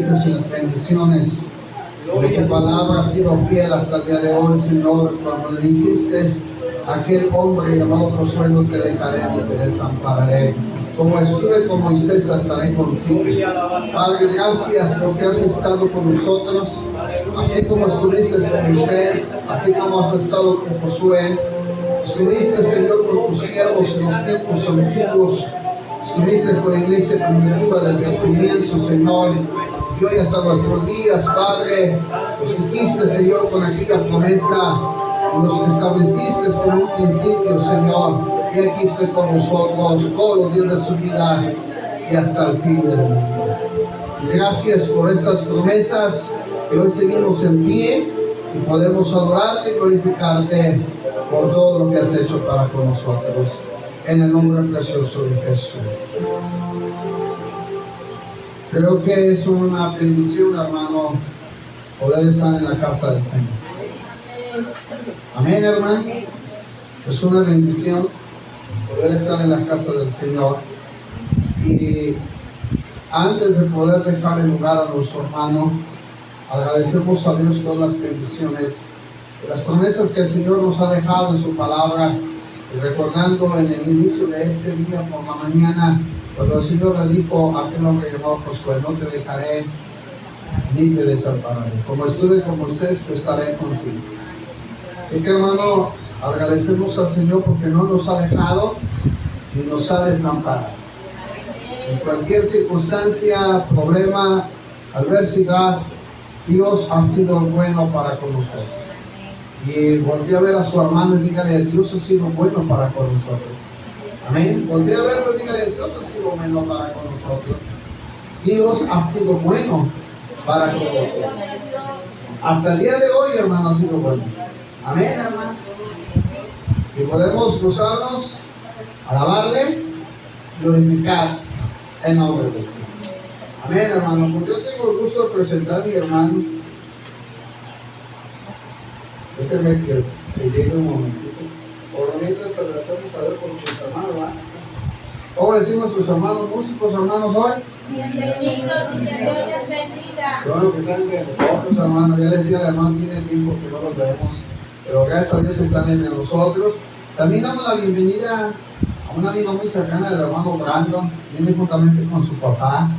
privilegios y las bendiciones. Porque tu palabra ha sido fiel hasta el día de hoy, Señor, cuando le dijiste a aquel hombre llamado Josué, no te dejaré ni te desampararé. Como estuve con Moisés, estaré contigo. Padre, gracias porque has estado con nosotros, así como estuviste con Moisés, así como has estado con Josué. Estuviste, Señor, con tus siervos en los tiempos antiguos. Estuviste con la iglesia primitiva desde el comienzo, Señor. Y hoy hasta nuestros días, Padre, nos hiciste, Señor, con aquella promesa. Nos estableciste con un principio, Señor. Y aquí estoy con nosotros todos los días de su vida y hasta el fin del mundo. Gracias por estas promesas que hoy seguimos en pie y podemos adorarte y glorificarte por todo lo que has hecho para con nosotros. En el nombre precioso de Jesús. Creo que es una bendición, hermano, poder estar en la casa del Señor. Amén, hermano. Es una bendición poder estar en la casa del Señor. Y antes de poder dejar el lugar a nuestro hermano, agradecemos a Dios todas las bendiciones, las promesas que el Señor nos ha dejado en su palabra. Y recordando en el inicio de este día por la mañana, cuando el Señor le dijo a aquel hombre llamado Josué, no te dejaré ni te desampararé. Como estuve con Moisés, yo estaré contigo. Así que, hermano, agradecemos al Señor porque no nos ha dejado ni nos ha desamparado. En cualquier circunstancia, problema, adversidad, Dios ha sido bueno para con nosotros. Y voltea a ver a su hermano y dígale, Dios ha sido bueno para con nosotros. Amén. Voltea a verlo y dígale, Dios ha sido bueno para con nosotros. Dios ha sido bueno para con nosotros. Hasta el día de hoy, hermano, ha sido bueno. Amén, hermano. Y podemos gozarnos, alabarle, glorificar el nombre de Dios. Amén, hermano. Pues yo tengo el gusto de presentar a mi hermano. Déjenme que llegue un momentito. Por lo mientras agradecemos a Dios por sus hermanos, ¿verdad? ¿Cómo decimos sus hermanos músicos, hermanos, hoy? Bienvenidos y que Dios les bendiga. Bueno, que están entre nosotros, hermanos. Ya le decía al hermano, tiene tiempo que no los vemos, pero gracias a Dios están entre nosotros. También damos la bienvenida a una amiga muy cercana del hermano Brandon, viene juntamente con su papá.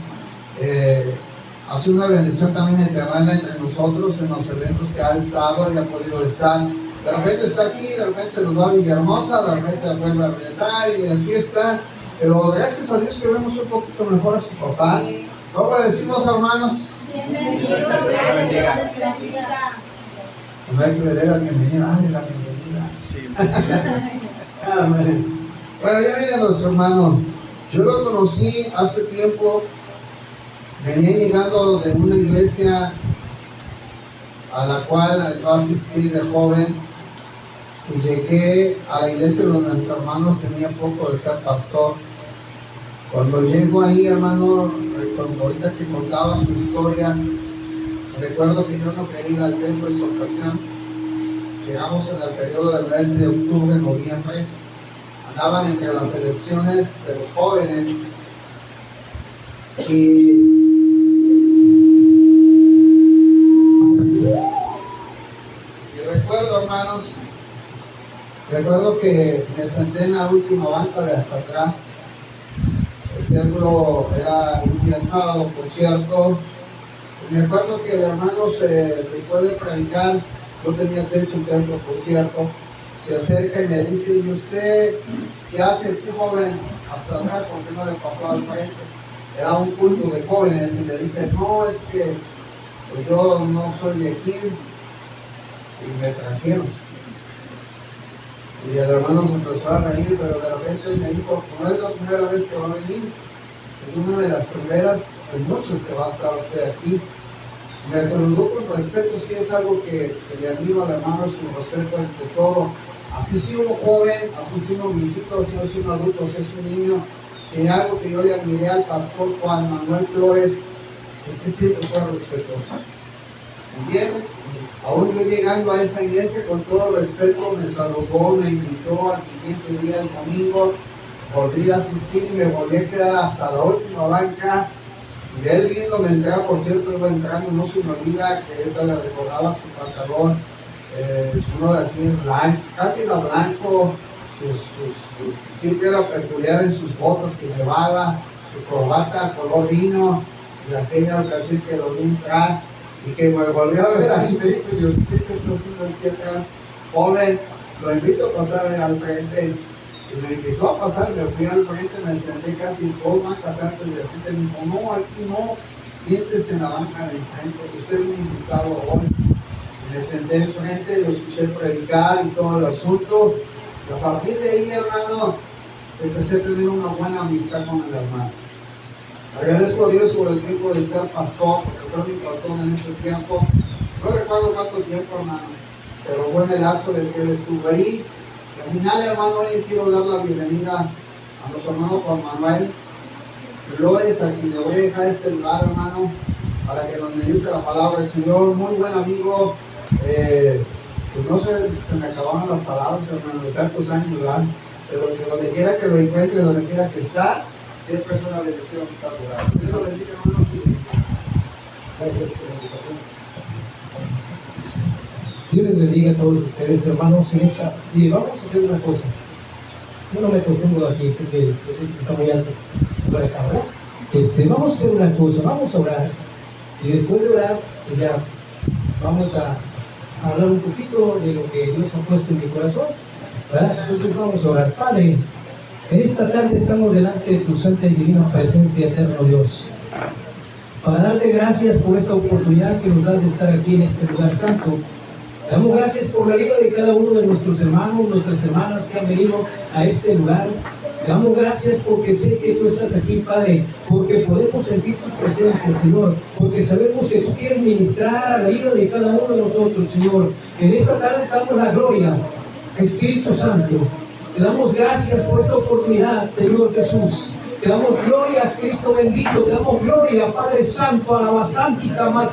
Ha sido una bendición también tenerla entre nosotros en los eventos que ha estado y ha podido estar. De repente está aquí, de repente se nos va a Villahermosa, de repente vuelve a regresar y así está. Pero gracias a Dios que vemos un poquito mejor a su papá. ¿Cómo le decimos, hermanos? Bienvenidos y que Dios les bendiga. No hay que le dé la bienvenida. ¡Ay, la bienvenida! Sí. Amén. Bueno, ya viene nuestro hermano. Yo lo conocí hace tiempo. Venía llegando de una iglesia a la cual yo asistí de joven y llegué a la iglesia donde nuestro hermano tenía poco de ser pastor. Cuando llego ahí, hermano, cuando ahorita que contaba su historia, recuerdo que yo no quería ir al templo en su ocasión. Llegamos en el periodo del mes de octubre, noviembre, andaban entre las elecciones de los jóvenes y recuerdo que me senté en la última banca de hasta atrás. El templo era un día sábado, por cierto. Y me acuerdo que el hermano, después de predicar, yo tenía techo un templo, por cierto, se acerca y me dice, ¿y usted qué hace aquí, joven? Hasta atrás, ¿por qué no le pasó al frente? Era un culto de jóvenes y le dije, no, es que pues yo no soy de aquí. Y me trajeron. Y el hermano se empezó a reír, pero de repente me dijo, no es la primera vez que va a venir, es una de las primeras de muchas que va a estar usted aquí. Me saludó con respeto, sí es algo que le admiro al hermano, su respeto ante todo. Así si uno joven, así si uno viejito, así si uno adulto, si es un niño, si hay algo que yo le admiré al pastor Juan Manuel Flores, es que siempre fue respetuoso. ¿Entienden? Aún yo llegando a esa iglesia, con todo respeto, me saludó, me invitó al siguiente día, el domingo, volví a asistir y me volví a quedar hasta la última banca. Y él viendo me entrega, por cierto, iba entrando, no se me olvida que él le recordaba su pantalón, uno de así blanco, casi era blanco, siempre era peculiar en sus botas que llevaba, su corbata color vino, y aquella ocasión que lo vi entrar, y que me volvió a ver ahí, me dijo, yo sé que está haciendo aquí atrás, joven, lo invito a pasar al frente. Y me invitó a pasar, me fui al frente, me senté casi todo más casarte y de repente me dijo, no, aquí no, siéntese en la banca de enfrente, usted es un invitado hoy. Y me senté enfrente, lo escuché predicar y todo el asunto. Y a partir de ahí, hermano, empecé a tener una buena amistad con el hermano. Agradezco a Dios por el tiempo de ser pastor, porque fue mi pastor en ese tiempo. No recuerdo cuánto tiempo, hermano, pero fue en el lapso del que él estuvo ahí. Al final, hermano, hoy quiero dar la bienvenida a nuestro hermano Juan Manuel Flores, a quien le voy a dejar este lugar, hermano, para que nos ministre la palabra del Señor. Muy buen amigo, pues no sé, se me acabaron las palabras, hermano, de tantos años, ¿verdad? Pero que donde quiera que lo encuentre, donde quiera que está, siempre es una bendición estar lugar. Dios lo bendiga, hermano. Gracias por la invitación. Dios les bendiga a todos ustedes, hermanos. Y vamos a hacer una cosa. Yo no me acostumbro aquí porque está muy alto por acá, ¿verdad? Vamos a hacer una cosa, vamos a orar. Y después de orar, pues ya vamos a hablar un poquito de lo que Dios ha puesto en mi corazón, ¿verdad? Entonces vamos a orar. Padre, en esta tarde estamos delante de tu santa y divina presencia, eterno Dios, para darte gracias por esta oportunidad que nos das de estar aquí en este lugar santo. Damos gracias por la vida de cada uno de nuestros hermanos, nuestras hermanas que han venido a este lugar. Damos gracias porque sé que tú estás aquí, Padre, porque podemos sentir tu presencia, Señor, porque sabemos que tú quieres ministrar a la vida de cada uno de nosotros, Señor. En esta tarde damos la gloria, Espíritu Santo. Te damos gracias por esta oportunidad, Señor Jesús. Te damos gloria, Cristo bendito. Te damos gloria, Padre Santo, alabasántica más.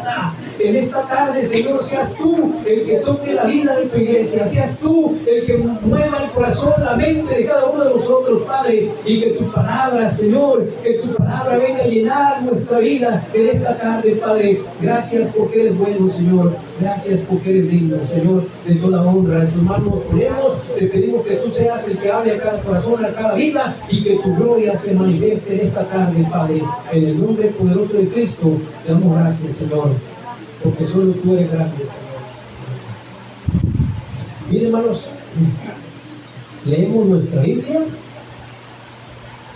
En esta tarde, Señor, seas tú el que toque la vida de tu iglesia, seas tú el que mueva el corazón, la mente de cada uno de nosotros, Padre, y que tu palabra, Señor, que tu palabra venga a llenar nuestra vida en esta tarde, Padre. Gracias porque eres bueno, Señor. Gracias porque eres digno, Señor, de toda honra. En tus manos nos ponemos, te pedimos que tú seas el que hable a cada corazón, a cada vida, y que tu gloria se manifieste en esta tarde, Padre. En el nombre poderoso de Cristo, te damos gracias, Señor, porque solo tú eres grande, Señor. Miren, hermanos, leemos nuestra Biblia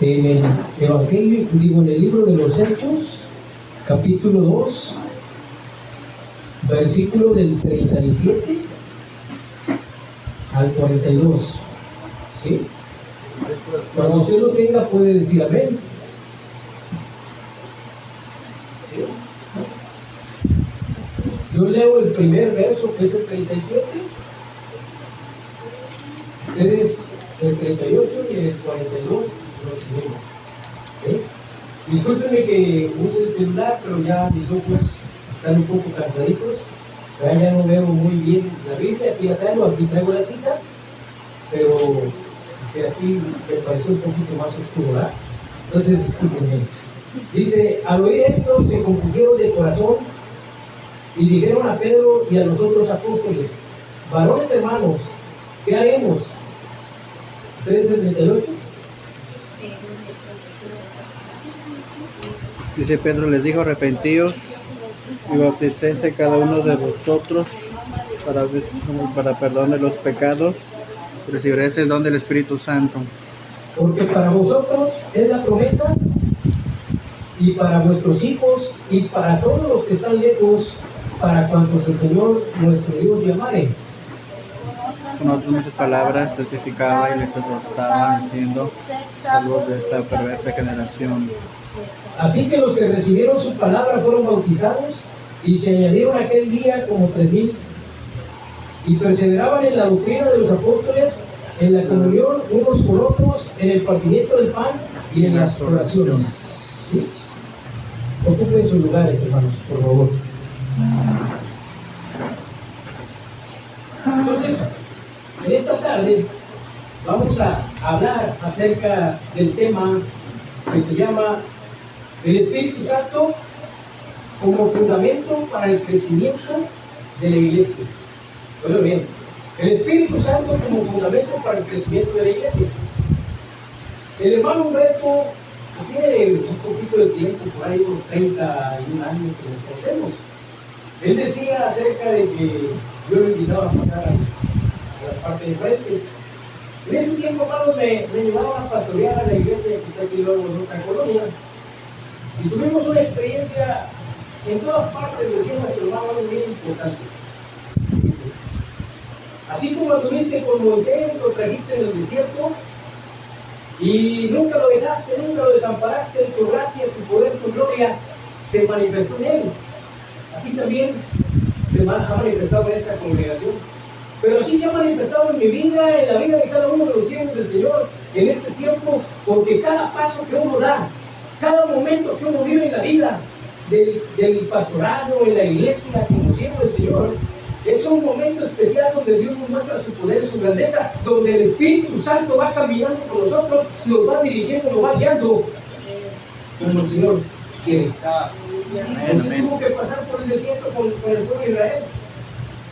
en el Evangelio, en el libro de los Hechos, capítulo 2, versículo del 37 al 42. ¿Sí? Cuando usted lo tenga, puede decir amén. ¿Sí? Yo leo el primer verso, que es el 37. Ustedes el 38 y el 42 los seguimos. ¿Sí? Discúlpenme que use el celular, pero ya mis ojos están un poco cansaditos. Ya no veo muy bien la Biblia. Aquí la traigo, aquí traigo la cita, pero aquí me pareció un poquito más oscuro, ¿verdad? Entonces, discúlpenme. Dice: al oír esto, se compungieron de corazón y dijeron a Pedro y a los otros apóstoles: varones hermanos, ¿qué haremos? ¿Ustedes el 38? Dice Pedro, les dijo: arrepentíos y bautícense cada uno de vosotros para perdón de los pecados, recibiréis el don del Espíritu Santo. Porque para vosotros es la promesa, y para vuestros hijos, y para todos los que están lejos, para cuantos el Señor nuestro Dios llamare. Con otras muchas palabras testificaba y les exhortaba, diciendo: salud de esta perversa generación. Así que los que recibieron su palabra fueron bautizados, y se añadieron aquel día como 3,000, y perseveraban en la doctrina de los apóstoles, en la comunión unos con otros, en el partimiento del pan y en las oraciones. ¿Sí? Ocupen sus lugares, hermanos, por favor. Entonces, en esta tarde vamos a hablar acerca del tema que se llama el Espíritu Santo como fundamento para el crecimiento de la iglesia. Bueno, bien, el Espíritu Santo como fundamento para el crecimiento de la iglesia. El hermano Humberto pues, tiene un poquito de tiempo, por ahí unos 31 años que nos conocemos. Él decía acerca de que yo lo invitaba a pasar a la parte de frente. En ese tiempo, hermanos, me llevaban a pastorear a la iglesia que está aquí luego en otra colonia. Y tuvimos una experiencia en todas partes, decíamos que hermano algo bien importante. Así como anduviste con Moisés, lo trajiste en el desierto y nunca lo dejaste, nunca lo desamparaste, tu gracia, tu poder, tu gloria se manifestó en él. Así también se ha manifestado en esta congregación. Pero así se ha manifestado en mi vida, en la vida de cada uno de los siervos del Señor en este tiempo, porque cada paso que uno da, cada momento que uno vive en la vida del pastorado, en la iglesia, como siervo del Señor, es un momento especial donde Dios nos muestra su poder, su grandeza, donde el Espíritu Santo va caminando con nosotros, nos va dirigiendo, nos va guiando, como el Señor quiere. Entonces tuvo que pasar por el desierto con el pueblo de Israel.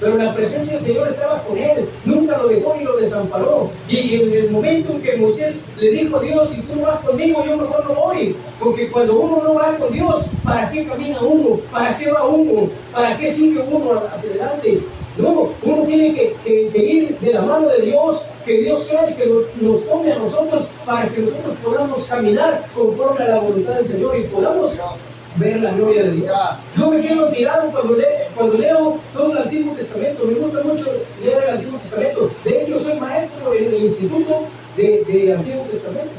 Pero la presencia del Señor estaba con él, nunca lo dejó ni lo desamparó. Y en el momento en que Moisés le dijo a Dios, si tú no vas conmigo, yo mejor no voy. Porque cuando uno no va con Dios, ¿para qué camina uno? ¿Para qué va uno? ¿Para qué sigue uno hacia adelante? No, uno tiene que ir de la mano de Dios, que Dios sea el que nos tome a nosotros para que nosotros podamos caminar conforme a la voluntad del Señor y podamos ver la gloria de Dios. Yo me quedo admirado cuando leo todo el Antiguo Testamento. Me gusta mucho leer el Antiguo Testamento. De hecho, soy maestro en el Instituto de Antiguo Testamento.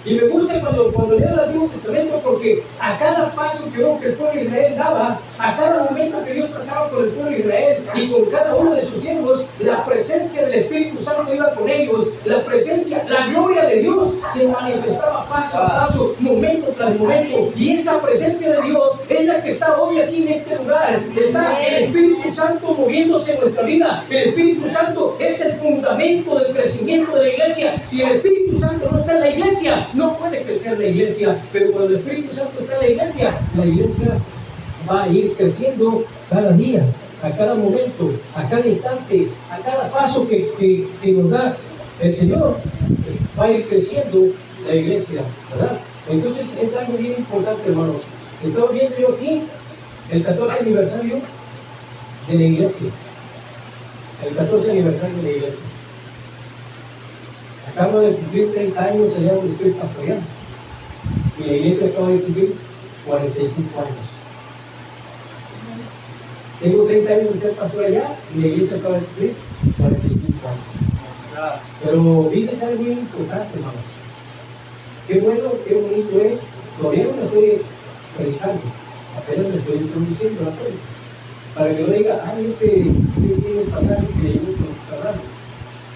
Y me gusta cuando leo el Antiguo Testamento porque a cada paso que el pueblo de Israel daba, a cada momento que Dios trataba con el pueblo de Israel y con cada uno de sus siervos, la presencia del Espíritu Santo iba con ellos, la gloria de Dios se manifestaba paso a paso, momento tras momento. Y esa presencia de Dios es la que está hoy aquí en este lugar. Está el Espíritu Santo moviéndose en nuestra vida. El Espíritu Santo es el fundamento del crecimiento de la iglesia. Si el Espíritu Santo no está en la iglesia, no puede crecer la iglesia, pero cuando el Espíritu Santo está en la iglesia va a ir creciendo cada día, a cada momento, a cada instante, a cada paso que nos da el Señor, va a ir creciendo la iglesia, ¿verdad? Entonces es algo bien importante, hermanos. Estaba viendo yo aquí el 14 aniversario de la iglesia, el 14 aniversario de la iglesia. Acabo de cumplir 30 años allá donde estoy pastoreando. Y la iglesia acaba de cumplir 45 años. Tengo 30 años de ser pastor allá y la iglesia acaba de cumplir 45 años. Pero fíjense algo muy importante, hermanos. Qué bueno, qué bonito es. Todavía no me estoy predicando, apenas me estoy introduciendo la fe. Para que no diga, ay, es que tiene un pasaje que le digo que no está hablando.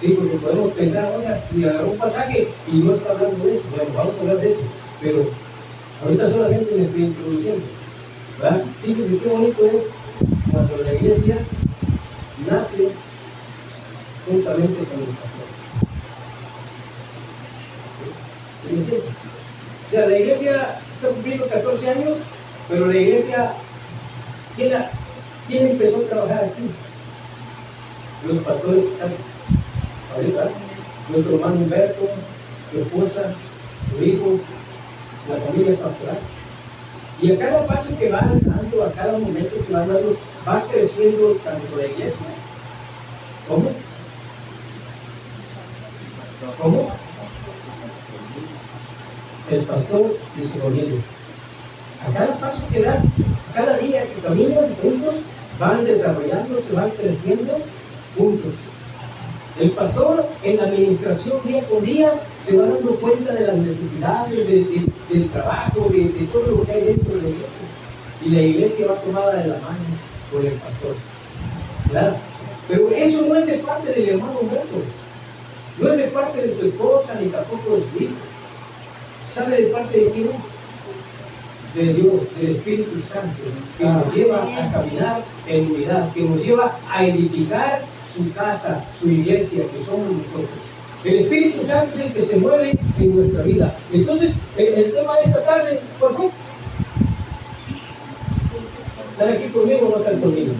Sí, porque podemos pensar, oiga, si agarró un pasaje y no está hablando de eso, bueno, vamos a hablar de eso, pero ahorita solamente me estoy introduciendo, ¿verdad? Fíjense qué bonito es cuando la iglesia nace juntamente con el pastor. ¿Sí me entienden? O sea, la iglesia está cumpliendo 14 años, pero la iglesia, ¿quién empezó a trabajar aquí? Los pastores que están ahorita, nuestro hermano Humberto, su esposa, su hijo, la familia pastoral. Y a cada paso que van dando, a cada momento que van dando, va creciendo tanto la iglesia. ¿Cómo? ¿Cómo? El pastor disponible. A cada paso que dan, cada día que caminan juntos, van desarrollándose, van creciendo juntos. El pastor en la administración día con día se va dando cuenta de las necesidades del trabajo, de todo lo que hay dentro de la iglesia. Y la iglesia va tomada de la mano por el pastor. Claro. Pero eso no es de parte del hermano Humberto. No es de parte de su esposa ni tampoco de su hijo. ¿Sabe de parte de quién es? De Dios, del Espíritu Santo, que nos lleva a caminar en unidad, que nos lleva a edificar su casa, su iglesia, que somos nosotros. El Espíritu Santo es el que se mueve en nuestra vida. Entonces, el tema de esta tarde, ¿por qué? ¿Están aquí conmigo o no están conmigo?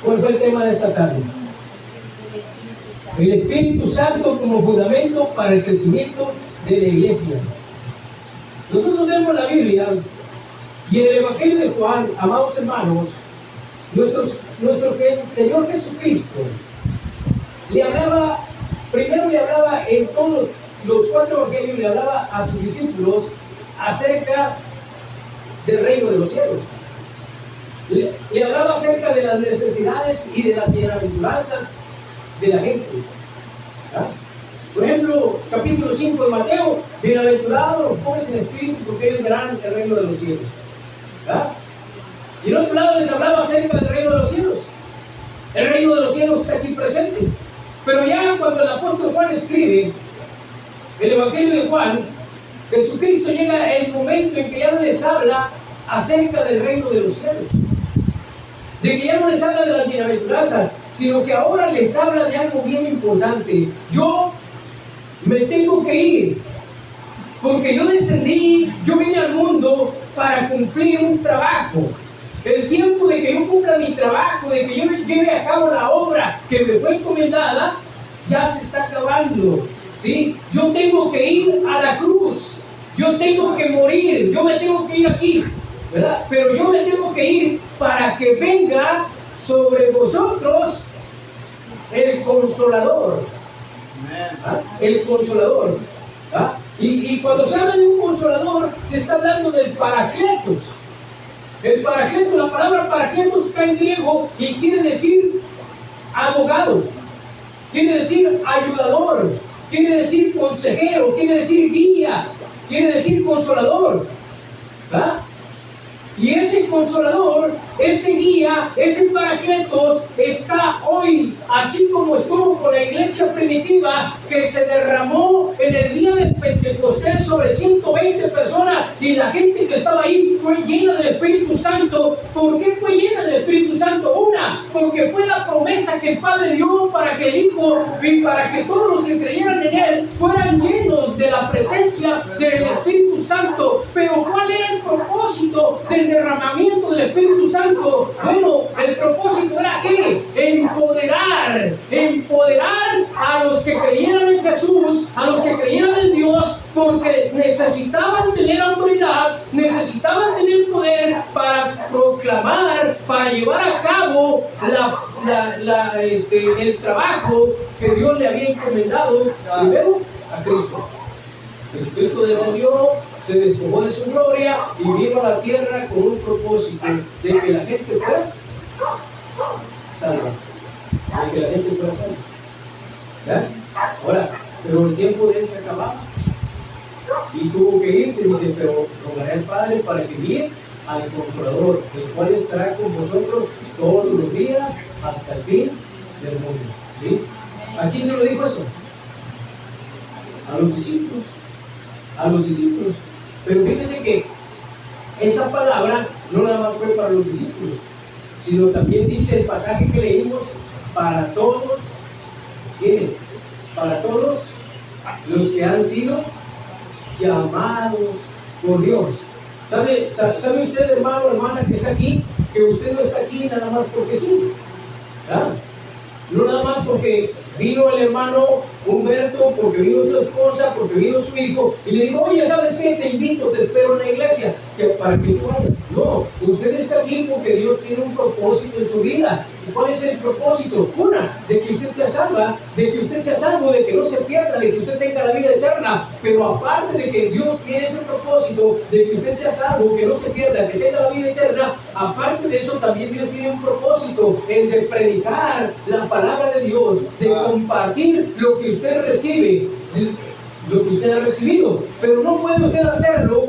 ¿Cuál fue el tema de esta tarde? El Espíritu Santo como fundamento para el crecimiento de la iglesia. Nosotros vemos la Biblia y en el Evangelio de Juan, amados hermanos, nuestro Señor Jesucristo primero le hablaba en todos los 4 evangelios, le hablaba a sus discípulos acerca del reino de los cielos. Le hablaba acerca de las necesidades y de las bienaventuranzas de la gente. ¿Ah? Por ejemplo, capítulo 5 de Mateo: bienaventurados los pobres en espíritu, porque ellos verán el reino de los cielos. ¿Ah? Y en otro lado les hablaba acerca del reino de los cielos. El reino de los cielos está aquí presente. Pero ya cuando el apóstol Juan escribe el Evangelio de Juan, Jesucristo llega el momento en que ya no les habla acerca del reino de los cielos, de que ya no les habla de las bienaventuranzas, sino que ahora les habla de algo bien importante. Yo me tengo que ir, porque yo descendí, yo vine al mundo para cumplir un trabajo. El tiempo de que yo cumpla mi trabajo, de que yo lleve a cabo la obra que me fue encomendada, ya se está acabando, ¿sí? Yo tengo que ir a la cruz, yo tengo que morir, yo me tengo que ir aquí, ¿verdad? Pero yo me tengo que ir para que venga sobre vosotros el Consolador. ¿Ah? El Consolador. ¿Ah? Y cuando se habla de un Consolador, se está hablando del Paracletos. El Paracletos, la palabra Paracletos está en griego y quiere decir abogado, quiere decir ayudador, quiere decir consejero, quiere decir guía, quiere decir consolador. ¿Ah? Y ese Consolador, ese guía, ese Paracletos está hoy, así como estuvo con la iglesia primitiva que se derramó en el día del Pentecostés sobre 120 personas, y la gente que estaba ahí fue llena del Espíritu Santo. ¿Por qué fue llena del Espíritu Santo? Una, porque fue la promesa que el Padre dio para que el Hijo y para que todos los que creyeran en Él fueran llenos de la presencia del Espíritu Santo. Pero ¿cuál era el propósito del derramamiento del Espíritu Santo? Bueno, el propósito era ¿qué? Empoderar a los que creyeran en Jesús, a los que creyeran en Dios, porque necesitaban tener autoridad, necesitaban tener poder para proclamar, para llevar a cabo el trabajo que Dios le había encomendado primero a Cristo. Jesucristo descendió, se despojó de su gloria y vino a la tierra con un propósito de que la gente fuera salva, de que la gente fuera salva. ¿Ya? Ahora, pero el tiempo de él se acababa y tuvo que irse. Dice: pero rogaré al Padre para que envíe al Consolador, el cual estará con vosotros todos los días hasta el fin del mundo. ¿Sí? ¿A quién se lo dijo eso? A los discípulos. A los discípulos. Pero fíjense que esa palabra no nada más fue para los discípulos, sino también dice el pasaje que leímos: para todos. ¿Quiénes? Para todos los que han sido llamados por Dios. ¿Sabe usted, hermano o hermana que está aquí, que usted no está aquí nada más porque sí? ¿Ah? No nada más porque vino el hermano Humberto, porque vino su esposa, porque vino su hijo, y le digo: oye, ¿sabes qué? Te invito, te espero en la iglesia, para que tú vayas. No, usted está aquí porque Dios tiene un propósito en su vida. ¿Y cuál es el propósito? Una, de que usted sea salva, de que usted sea salvo, de que no se pierda, de que usted tenga la vida eterna. Pero aparte de que Dios tiene ese propósito, de que usted sea salvo, que no se pierda, que tenga la vida eterna, aparte de eso también Dios tiene un propósito, el de predicar la palabra de Dios, de compartir lo que usted recibe, lo que usted ha recibido. Pero no puede usted hacerlo,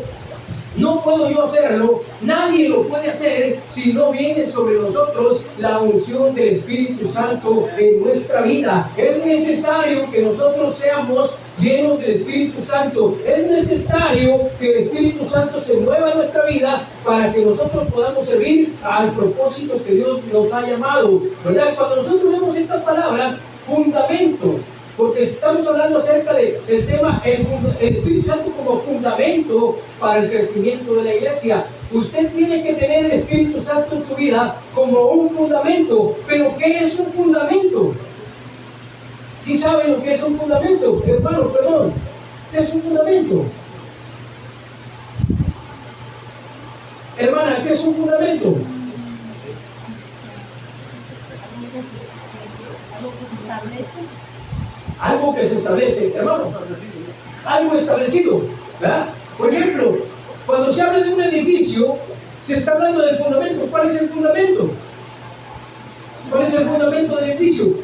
no puedo yo hacerlo, nadie lo puede hacer si no viene sobre nosotros la unción del Espíritu Santo en nuestra vida. Es necesario que nosotros seamos llenos del Espíritu Santo. Es necesario que el Espíritu Santo se mueva en nuestra vida para que nosotros podamos servir al propósito que Dios nos ha llamado, ¿verdad? Cuando nosotros vemos esta palabra, fundamento, porque estamos hablando acerca del tema el Espíritu Santo como fundamento para el crecimiento de la iglesia. Usted tiene que tener el Espíritu Santo en su vida como un fundamento. ¿Pero qué es un fundamento? ¿Sí saben lo que es un fundamento? Hermano, perdón. ¿Qué es un fundamento? Hermana, ¿qué es un fundamento? Algo que se establece, hermano. Algo establecido, ¿verdad? Por ejemplo, cuando se habla de un edificio, se está hablando del fundamento. ¿Cuál es el fundamento? ¿Cuál es el fundamento del edificio?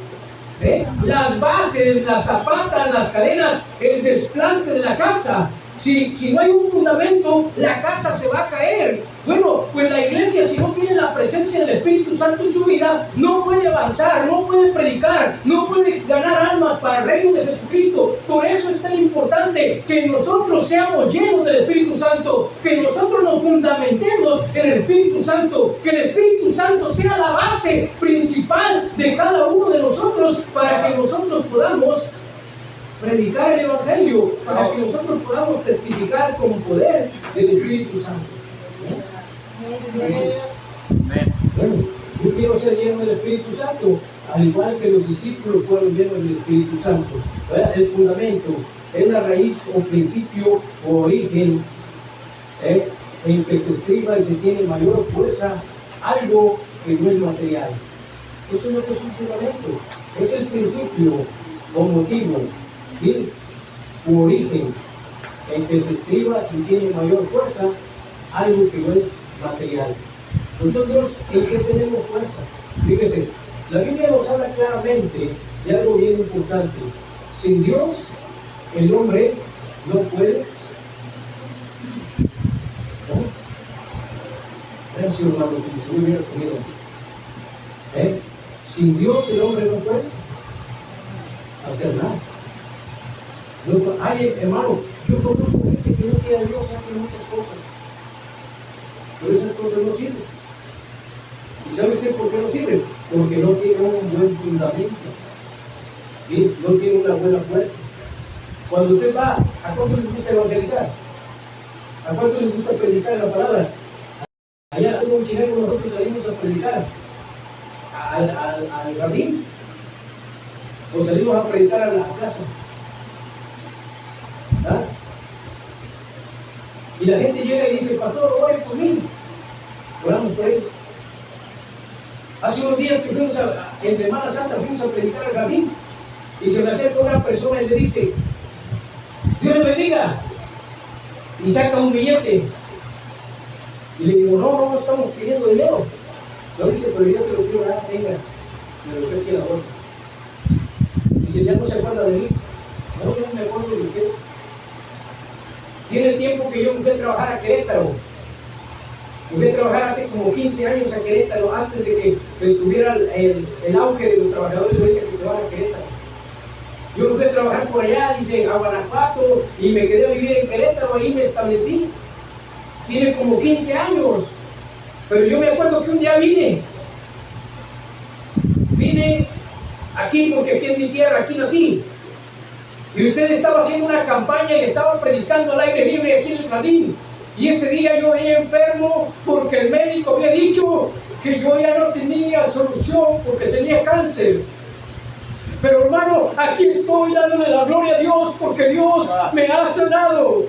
Las bases, las zapatas, las cadenas, el desplante de la casa. Si no hay un fundamento, la casa se va a caer. Bueno, pues la iglesia, si no tiene la presencia del Espíritu Santo en su vida, no puede avanzar, no puede predicar, no puede ganar almas para el reino de Jesucristo. Por eso es tan importante que nosotros seamos llenos del Espíritu Santo, que nosotros nos fundamentemos en el Espíritu Santo, que el Espíritu Santo sea la base principal de cada uno de nosotros para que nosotros podamos predicar el Evangelio, para que nosotros podamos testificar con poder del Espíritu Santo. Bueno, yo quiero ser lleno del Espíritu Santo, al igual que los discípulos fueron llenos del Espíritu Santo. El fundamento es la raíz o principio o origen en que se estriba y se tiene mayor fuerza algo que no es material. Eso es lo que es un fundamento, es el principio o motivo, ¿sí? U origen en que se estriba y tiene mayor fuerza algo que no es material. Nosotros, ¿en qué tenemos fuerza? Fíjese, la Biblia nos habla claramente de algo bien importante. Sin Dios, el hombre no puede. ¿No? Gracias, hermano, que me hubiera comido. Sin Dios, el hombre no puede hacer nada. Ay, hermano, yo conozco gente que no quiere a Dios, hace muchas cosas, pero esas cosas no sirven. ¿Y sabe usted por qué no sirven? Porque no tiene un buen fundamento, ¿sí? No tiene una buena fuerza. Cuando usted va, ¿a cuánto les gusta evangelizar? ¿A cuánto les gusta predicar la palabra? Allá en un chileno nosotros salimos a predicar al jardín, o salimos a predicar a la casa. ¿Ah? Y la gente llega y dice: pastor, ore por mí. Oramos por ellos. Hace unos días que fuimos en Semana Santa, fuimos a predicar al jardín, y se me acerca una persona y le dice: Dios le bendiga, y saca un billete. Y le digo: no estamos pidiendo dinero. No, dice: pero ya se lo quiero dar, venga, me lo dejé aquí en la bolsa. Dice: ya no se acuerda de mí. No, yo no me acuerdo de usted. Tiene tiempo que yo me fui a trabajar a Querétaro. Me fui a trabajar hace como 15 años a Querétaro, antes de que estuviera el auge de los trabajadores ahorita que se van a Querétaro. Yo me fui a trabajar por allá, dice, a Guanajuato, y me quedé a vivir en Querétaro, ahí me establecí. Tiene como 15 años. Pero yo me acuerdo que un día vine aquí, porque aquí es mi tierra, aquí nací. Y usted estaba haciendo una campaña y estaba predicando al aire libre aquí en el jardín. Y ese día yo venía enfermo porque el médico había dicho que yo ya no tenía solución porque tenía cáncer. Pero hermano, aquí estoy dándole la gloria a Dios porque Dios me ha sanado.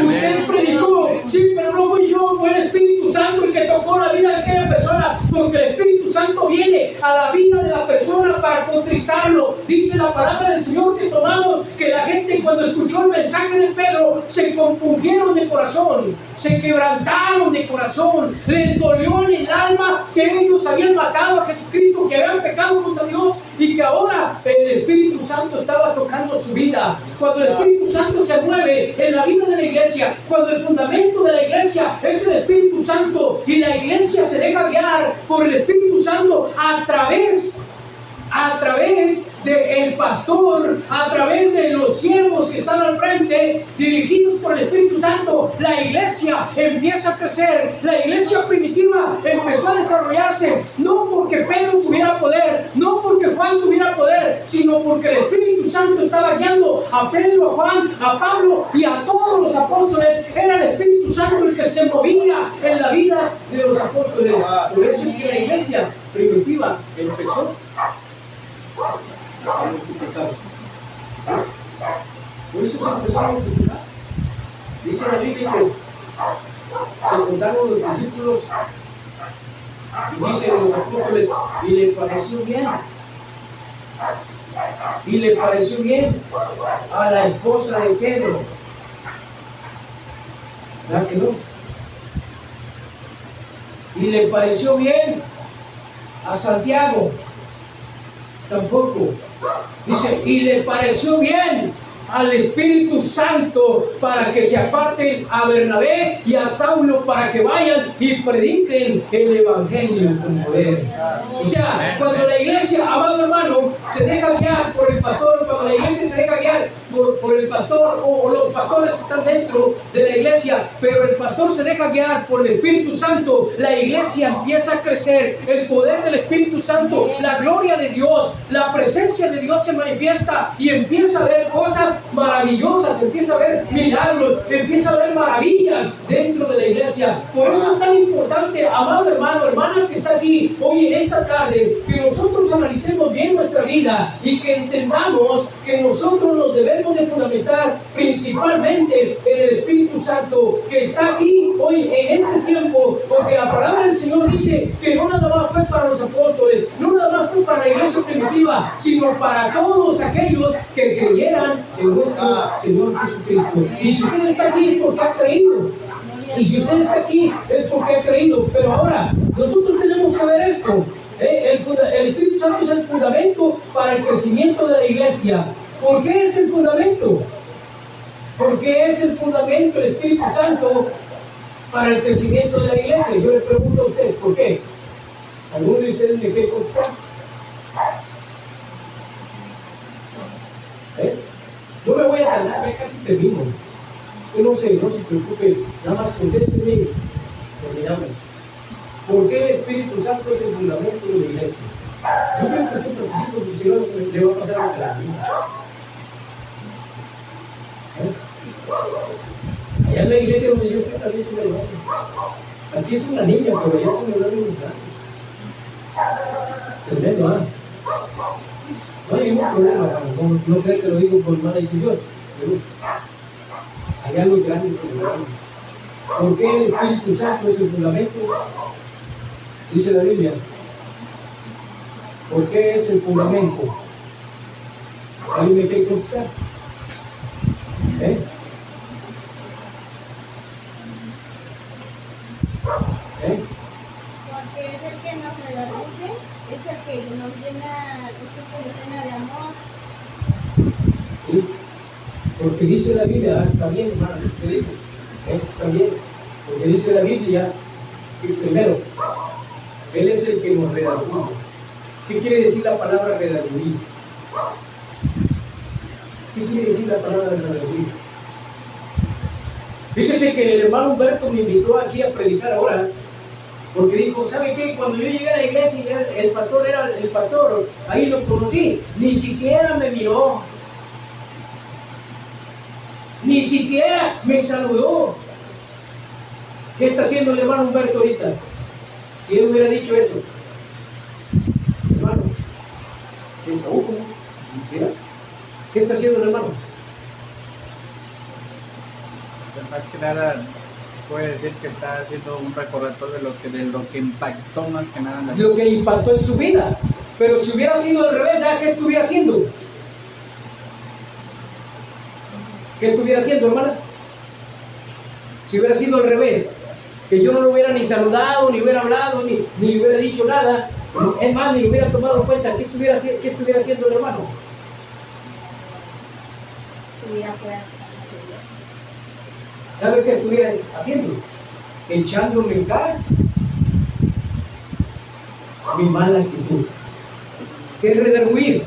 Usted predicó, sí, pero no fui yo, fue el Espíritu Santo el que tocó la vida de aquella persona, porque el Espíritu Santo viene a la vida de la persona para contristarlo. Dice la palabra del Señor que tomamos, que la gente cuando escuchó el mensaje de Pedro se compungieron de corazón, se quebrantaron de corazón, les dolió en el alma que ellos habían matado a Jesucristo, que habían pecado contra Dios y que ahora el Espíritu Santo estaba tocando su vida. Cuando el Espíritu Santo se mueve en la vida de la iglesia, cuando el fundamento de la iglesia es el Espíritu Santo y la iglesia se deja guiar por el Espíritu Santo a través del pastor, a través de los siervos que están al frente, dirigidos por el Espíritu Santo, la iglesia empieza a crecer. La iglesia primitiva iglesia empezó a desarrollarse no porque Pedro tuviera poder, no porque Juan tuviera poder, sino porque el Espíritu Santo estaba guiando a Pedro, a Juan, a Pablo y a todos los apóstoles. Era el Espíritu Santo el que se movía en la vida de los apóstoles. Por eso es que la iglesia primitiva empezó a multiplicarse. Por eso se empezó a multiplicar. Dice la Biblia que se contaron los discípulos y dicen los apóstoles, y le pareció bien. Y le pareció bien a la esposa de Pedro. ¿Verdad que no? Y le pareció bien a Santiago. Tampoco. Dice, y le pareció bien al Espíritu Santo para que se aparten a Bernabé y a Saulo para que vayan y prediquen el Evangelio con poder. O sea, cuando la iglesia, amado hermano, se deja guiar por el pastor, cuando la iglesia se deja guiar por el pastor o los pastores que están dentro de la iglesia, pero el pastor se deja guiar por el Espíritu Santo, la iglesia empieza a crecer, el poder del Espíritu Santo, la gloria de Dios, la presencia de Dios se manifiesta y empieza a ver cosas maravillosas, empieza a ver milagros, empieza a ver maravillas dentro de la iglesia. Por eso es tan importante, amado hermano, hermana que está aquí hoy en esta tarde, que nosotros analicemos bien nuestra vida y que entendamos que nosotros nos debemos de fundamentar principalmente en el Espíritu Santo que está aquí hoy en este tiempo, porque la palabra del Señor dice que no nada más fue para los apóstoles, no nada más fue para la iglesia primitiva, sino para todos aquellos que creyeran en nuestro Señor Jesucristo. Y si usted está aquí es porque ha creído. Y si usted está aquí es porque ha creído. Pero ahora, nosotros tenemos que ver esto. El Espíritu Santo es el fundamento para el crecimiento de la iglesia. ¿Por qué es el fundamento? ¿Por qué es el fundamento el Espíritu Santo para el crecimiento de la iglesia? Yo le pregunto a usted, ¿por qué? ¿Alguno de ustedes me quiere contestar? No me voy a tardar, ya casi termino. Usted no se preocupe, nada más contésteme y terminamos. ¿Por qué el Espíritu Santo es el fundamento de la iglesia? Yo creo que este profesor, porque si no, le va a pasar a la vida. Allá en la iglesia donde yo estoy también se me da. Aquí es una niña, pero ya se me dan unos grandes. Tremendo, ¿ah? No hay ningún problema, no creo que lo digo por mala intención, pero hay algo grande se me da. ¿Por qué el Espíritu Santo es el fundamento? Dice la Biblia. ¿Por qué es el fundamento? ¿Alguien me quiere contestar? Porque es el que nos redarguye, es el que nos llena de amor. ¿Sí? Porque dice la Biblia, está bien, hermano, te digo, está bien, porque dice la Biblia que primero, Él es el que nos redarguye. ¿Qué quiere decir la palabra redarguir? ¿Qué quiere decir la palabra redarguir? Fíjese que el hermano Humberto me invitó aquí a predicar ahora, porque dijo, ¿sabe qué? Cuando yo llegué a la iglesia y el pastor era el pastor, ahí lo conocí, ni siquiera me miró, ni siquiera me saludó. ¿Qué está haciendo el hermano Humberto ahorita? Si él hubiera dicho eso, hermano, desahogo, ¿no? ¿Qué está haciendo el hermano? Más que nada, puede decir que está haciendo un recordatorio de lo que impactó más que nada en la lo que impactó en su vida. Pero si hubiera sido al revés, ¿ya qué estuviera haciendo? ¿Qué estuviera haciendo, hermana? Si hubiera sido al revés, que yo no lo hubiera ni saludado, ni hubiera hablado, ni le hubiera dicho nada, es más, ni le hubiera tomado cuenta, ¿qué estuviera haciendo el hermano? Estuviera fuera. ¿Sabe qué estuviera haciendo? Echándome en cara mi mala actitud. ¿Qué es redarguir?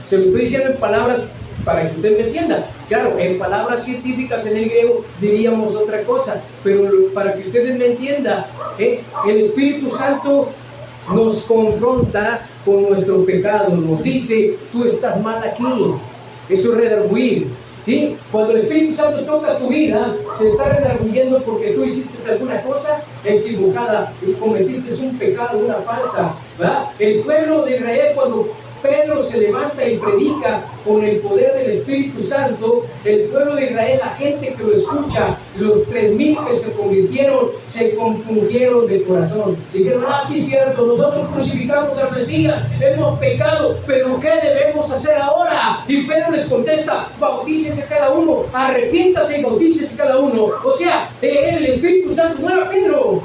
Se lo estoy diciendo en palabras para que usted me entienda. Claro, en palabras científicas en el griego diríamos otra cosa, pero para que ustedes me entiendan, el Espíritu Santo nos confronta con nuestro pecado, nos dice, tú estás mal aquí. Eso es redarguir, ¿sí? Cuando el Espíritu Santo toca tu vida, te está redarguyendo porque tú hiciste alguna cosa equivocada y cometiste un pecado, una falta, ¿verdad? El pueblo de Israel, cuando Pedro se levanta y predica con el poder del Espíritu Santo, el pueblo de Israel, la gente que lo escucha, los 3,000 que se convirtieron, se compungieron de corazón. Dijeron, sí, cierto, nosotros crucificamos al Mesías, hemos pecado, pero ¿qué debemos hacer ahora? Y Pedro les contesta, bautícese cada uno, arrepiéntase y bautícese cada uno. O sea, el Espíritu Santo no era Pedro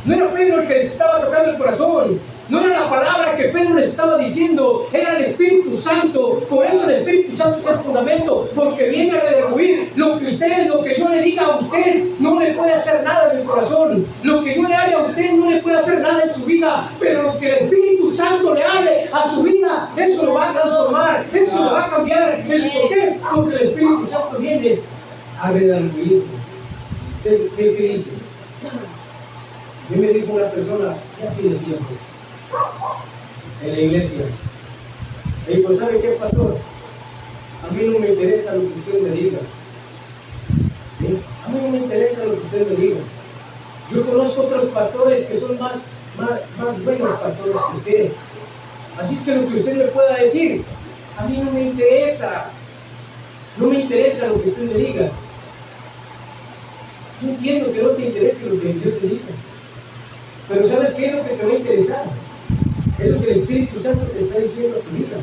el que les estaba tocando el corazón. No era la palabra que Pedro les estaba diciendo, era el Espíritu Santo. Por eso el Espíritu Santo es el fundamento, porque viene a redarguir lo que yo le diga a usted, no le puede hacer nada en el corazón. Lo que yo le hable a usted no le puede hacer nada en su vida, pero lo que el Espíritu Santo le hable a su vida, eso lo va a transformar, eso lo va a cambiar. ¿Por qué? Porque el Espíritu Santo viene a redarguir. ¿Qué dice? A mí me dijo una persona, ya tiene tiempo, en la iglesia. Y pues, ¿sabe qué, pastor? A mí no me interesa lo que usted me diga. ¿Sí? A mí no me interesa lo que usted me diga. Yo conozco otros pastores que son más buenos pastores que usted. Así es que lo que usted me pueda decir, a mí no me interesa. No me interesa lo que usted me diga. Yo entiendo que no te interese lo que yo te diga. Pero ¿sabes qué es lo que te va a interesar? Es lo que el Espíritu Santo te está diciendo a tu vida.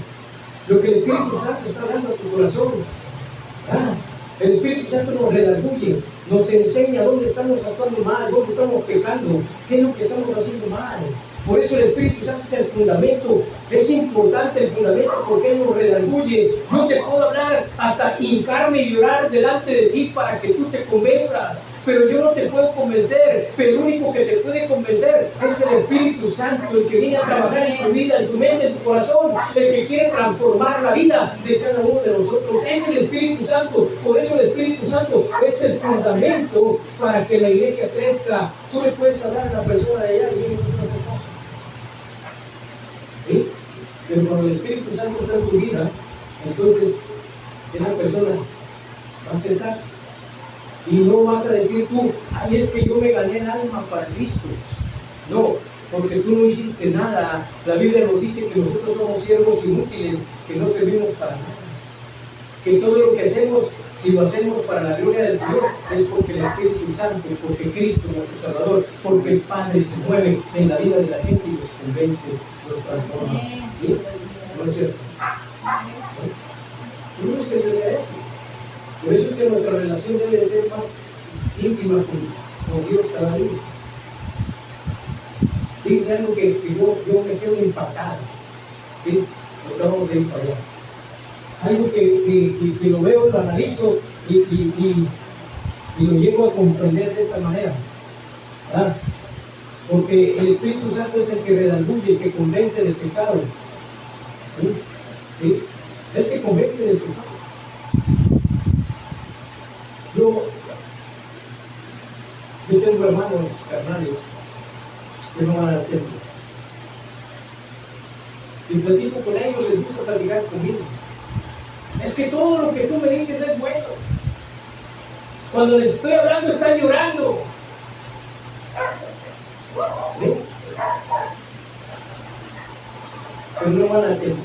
Lo que el Espíritu Santo está dando a tu corazón. El Espíritu Santo nos redarguye, nos enseña dónde estamos actuando mal, dónde estamos pecando, qué es lo que estamos haciendo mal. Por eso el Espíritu Santo es el fundamento. Es importante el fundamento porque Él nos redarguye. Yo te puedo hablar hasta hincarme y llorar delante de ti para que tú te convenzas. Pero yo no te puedo convencer, pero el único que te puede convencer es el Espíritu Santo, el que viene a trabajar en tu vida, en tu mente, en tu corazón, el que quiere transformar la vida de cada uno de nosotros. Es el Espíritu Santo. Por eso el Espíritu Santo es el fundamento para que la iglesia crezca. Tú le puedes hablar a la persona de allá y ella no te va a hacer caso. ¿Sí? Pero cuando el Espíritu Santo está en tu vida, entonces esa persona va a hacer caso. Y no vas a decir tú, ay, es que yo me gané el alma para Cristo. No, porque tú no hiciste nada. La Biblia nos dice que nosotros somos siervos inútiles, que no servimos para nada. Que todo lo que hacemos, si lo hacemos para la gloria del Señor, es porque el Espíritu Santo, porque Cristo, nuestro Salvador, porque el Padre se mueve en la vida de la gente y los convence, los transforma. ¿Sí? ¿No es cierto? ¿No es que debería eso? Por eso es que nuestra relación debe de ser más íntima con Dios cada día. Dice algo que yo me quedo impactado, ¿sí? Porque vamos a ir para allá. Algo que lo veo, lo analizo y lo llevo a comprender de esta manera. ¿Verdad? Porque el Espíritu Santo es el que redarguye, el que convence del pecado. ¿Sí? ¿Sí? El que convence del pecado. Yo tengo hermanos carnales que no van al templo. Y platico con ellos, les gusta platicar conmigo. Es que todo lo que tú me dices es bueno. Cuando les estoy hablando están llorando. ¿Sí? Pero no van al templo.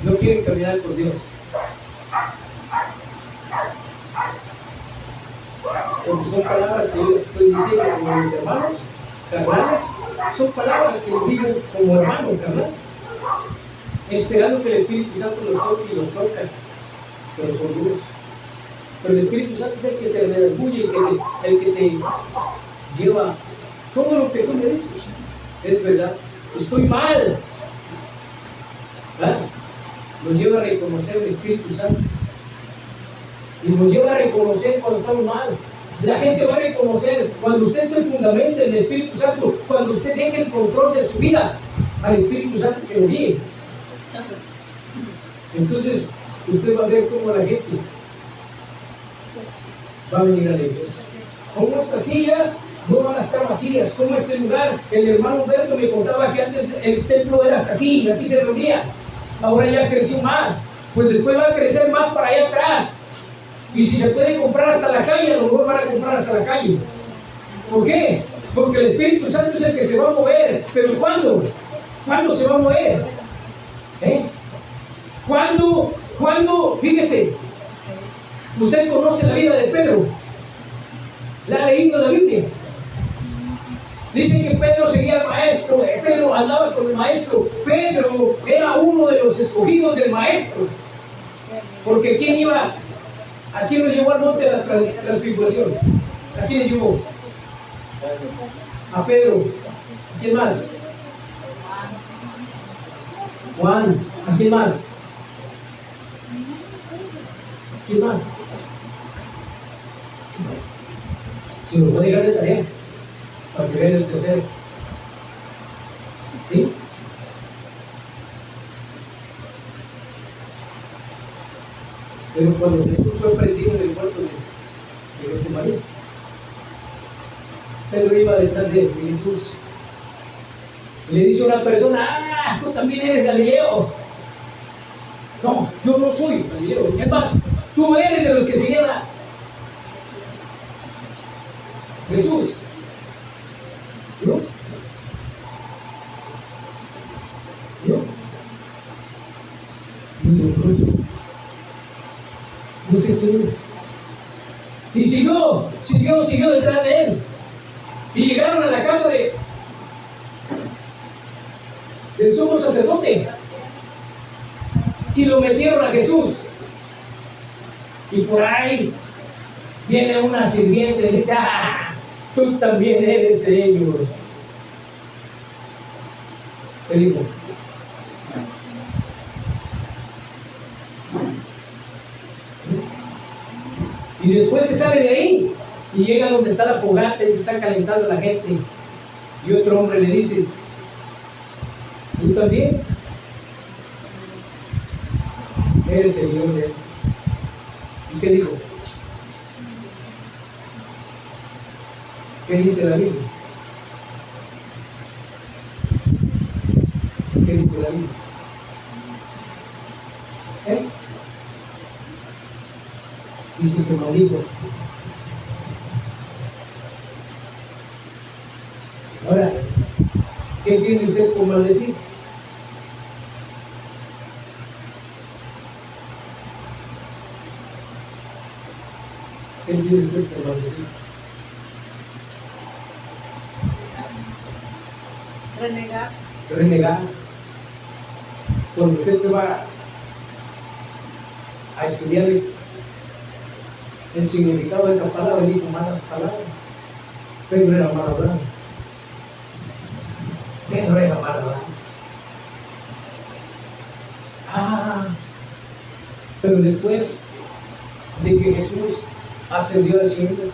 No quieren caminar con Dios. Porque son palabras que yo les estoy diciendo como mis hermanos carnales, son palabras que les digo como hermano carnal, esperando que el Espíritu Santo los toque y los toca, pero son duros. Pero el Espíritu Santo es el que te redarguye, el que te lleva todo lo que tú me dices. Es verdad, estoy mal. ¿Verdad? Nos lleva a reconocer el Espíritu Santo. Y nos lleva a reconocer cuando estamos mal. La gente va a reconocer cuando usted se fundamenta en el Espíritu Santo, cuando usted deje el control de su vida al Espíritu Santo que lo guíe. Entonces, usted va a ver cómo la gente va a venir a la iglesia. Como estas sillas no van a estar vacías, como este lugar. El hermano Humberto me contaba que antes el templo era hasta aquí se reunía. Ahora ya creció más, pues después va a crecer más para allá atrás. Y si se puede comprar hasta la calle, a lo mejor van a comprar hasta la calle. ¿Por qué? Porque el Espíritu Santo es el que se va a mover. ¿Pero cuándo? ¿Cuándo se va a mover? ¿Cuándo? Fíjese, usted conoce la vida de Pedro. ¿La ha leído en la Biblia? Dice que Pedro seguía al maestro, Pedro andaba con el maestro. Pedro era uno de los escogidos del maestro. Porque ¿a quién lo llevó al monte de la transfiguración? ¿A quién le llevó? A Pedro. ¿A quién más? Juan. ¿A quién más? ¿Quién más? Se nos puede dejar de tarea para que vean el tercero. ¿Sí? Pero cuando Jesús fue prendido en el huerto de Getsemaní, Pedro iba detrás de Jesús. Y le dice a una persona: tú también eres Galileo. No, yo no soy Galileo. Es más, tú eres de los que se llevan Jesús. ¿No? No sé quién es. Y siguió detrás de él. Y llegaron a la casa del sumo sacerdote. Y lo metieron a Jesús. Y por ahí viene una sirviente y dice: tú también eres de ellos. ¿Qué digo? Y después se sale de ahí y llega donde está la fogata y se está calentando la gente. Y otro hombre le dice: ¿tú también eres el Señor de él? ¿Y qué dijo? ¿Qué dice la Biblia? ¿Qué dice la Biblia? Dice que maldijo. Ahora, ¿qué entiende usted por maldecir? ¿Qué entiende usted por maldecir? Renegar. Cuando usted se va a estudiar el significado de esa palabra, dijo malas palabras. Pedro era mal hablado. Pero después de que Jesús ascendió al cielo